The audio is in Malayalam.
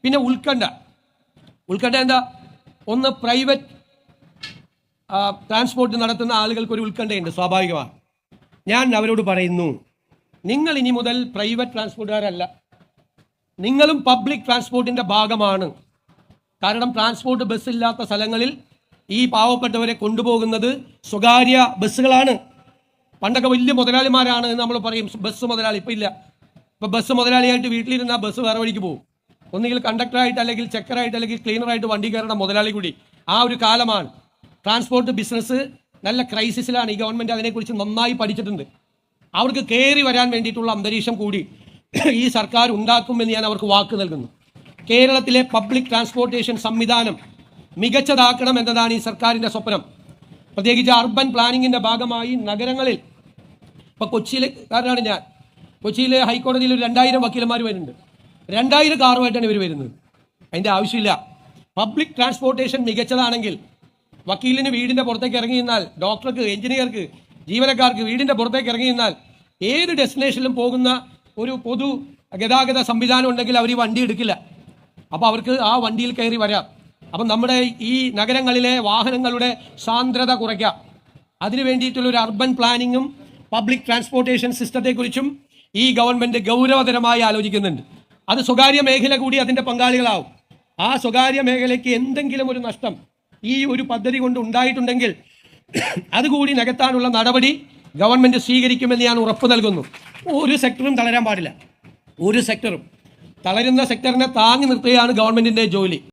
പിന്നെ ഉത്കണ്ഠ എന്താ? ഒന്ന്, പ്രൈവറ്റ് ട്രാൻസ്പോർട്ട് നടത്തുന്ന ആളുകൾക്ക് ഒരു ഉത്കണ്ഠയുണ്ട്, സ്വാഭാവികമാണ്. ഞാൻ അവരോട് പറയുന്നു, നിങ്ങൾ ഇനി മുതൽ പ്രൈവറ്റ് ട്രാൻസ്പോർട്ടുകാരല്ല, നിങ്ങളും പബ്ലിക് ട്രാൻസ്പോർട്ടിന്റെ ഭാഗമാണ്. കാരണം ട്രാൻസ്പോർട്ട് ബസ്സില്ലാത്ത സ്ഥലങ്ങളിൽ ഈ പാവപ്പെട്ടവരെ കൊണ്ടുപോകുന്നത് സ്വകാര്യ ബസ്സുകളാണ്. പണ്ടൊക്കെ വലിയ മുതലാളിമാരാണ് എന്ന് നമ്മൾ പറയും, ബസ് മുതലാളി. ഇപ്പം ഇല്ല. ഇപ്പം ബസ് മുതലാളിയായിട്ട് വീട്ടിലിരുന്ന ബസ് വേറെ വഴിക്ക് പോകും. ഒന്നുകിൽ കണ്ടക്ടറായിട്ട്, അല്ലെങ്കിൽ ചെക്കറായിട്ട്, അല്ലെങ്കിൽ ക്ലീനറായിട്ട് വണ്ടി കയറുന്ന മുതലാളി കൂടി. ആ ഒരു കാലമാണ്. ട്രാൻസ്പോർട്ട് ബിസിനസ് നല്ല ക്രൈസിസിലാണ്. ഈ ഗവൺമെൻറ് അതിനെക്കുറിച്ച് നന്നായി പഠിച്ചിട്ടുണ്ട്. അവർക്ക് കയറി വരാൻ വേണ്ടിയിട്ടുള്ള അന്തരീക്ഷം കൂടി ഈ സർക്കാർ ഉണ്ടാക്കുമെന്ന് ഞാൻ അവർക്ക് വാക്ക് നൽകുന്നു. കേരളത്തിലെ പബ്ലിക് ട്രാൻസ്പോർട്ടേഷൻ സംവിധാനം മികച്ചതാക്കണം എന്നതാണ് ഈ സർക്കാരിൻ്റെ സ്വപ്നം. പ്രത്യേകിച്ച് അർബൻ പ്ലാനിങ്ങിൻ്റെ ഭാഗമായി നഗരങ്ങളിൽ, ഇപ്പോൾ കൊച്ചിയിലെക്കാരനാണ് ഞാൻ. കൊച്ചിയിലെ ഹൈക്കോടതിയിൽ ഒരു 2000 വക്കീലന്മാർ വരുന്നുണ്ട്. 2000 കാറുമായിട്ടാണ് ഇവർ വരുന്നത്. അതിൻ്റെ ആവശ്യമില്ല. പബ്ലിക് ട്രാൻസ്പോർട്ടേഷൻ മികച്ചതാണെങ്കിൽ വക്കീലിന് വീടിൻ്റെ പുറത്തേക്ക് ഇറങ്ങി നിന്നാൽ, ഡോക്ടർക്ക്, എഞ്ചിനീയർക്ക്, ജീവനക്കാർക്ക് വീടിൻ്റെ പുറത്തേക്ക് ഇറങ്ങി നിന്നാൽ ഏത് ഡെസ്റ്റിനേഷനിലും പോകുന്ന ഒരു പൊതു ഗതാഗത സംവിധാനം ഉണ്ടെങ്കിൽ അവർ ഈ വണ്ടി എടുക്കില്ല. അപ്പോൾ അവർക്ക് ആ വണ്ടിയിൽ കയറി വരാം. അപ്പം നമ്മുടെ ഈ നഗരങ്ങളിലെ വാഹനങ്ങളുടെ സാന്ദ്രത കുറയ്ക്കാം. അതിനു വേണ്ടിയിട്ടുള്ള ഒരു അർബൻ പ്ലാനിങ്ങും പബ്ലിക് ട്രാൻസ്പോർട്ടേഷൻ സിസ്റ്റത്തെക്കുറിച്ചും ഈ ഗവൺമെൻറ് ഗൗരവതരമായി ആലോചിക്കുന്നുണ്ട്. അത് സ്വകാര്യ മേഖല കൂടി അതിൻ്റെ പങ്കാളികളാവും. ആ സ്വകാര്യ മേഖലയ്ക്ക് എന്തെങ്കിലും ഒരു നഷ്ടം ഈ ഒരു പദ്ധതി കൊണ്ട് ഉണ്ടായിട്ടുണ്ടെങ്കിൽ അതുകൂടി നികത്താനുള്ള നടപടി ഗവൺമെൻറ് സ്വീകരിക്കുമെന്ന് ഞാൻ ഉറപ്പ് നൽകുന്നു. ഒരു സെക്ടറും തളരാൻ പാടില്ല. ഒരു സെക്ടറും തളരുന്ന സെക്ടറിനെ താങ്ങി നിർത്തുകയാണ് ഗവൺമെൻറ്റിൻ്റെ ജോലി.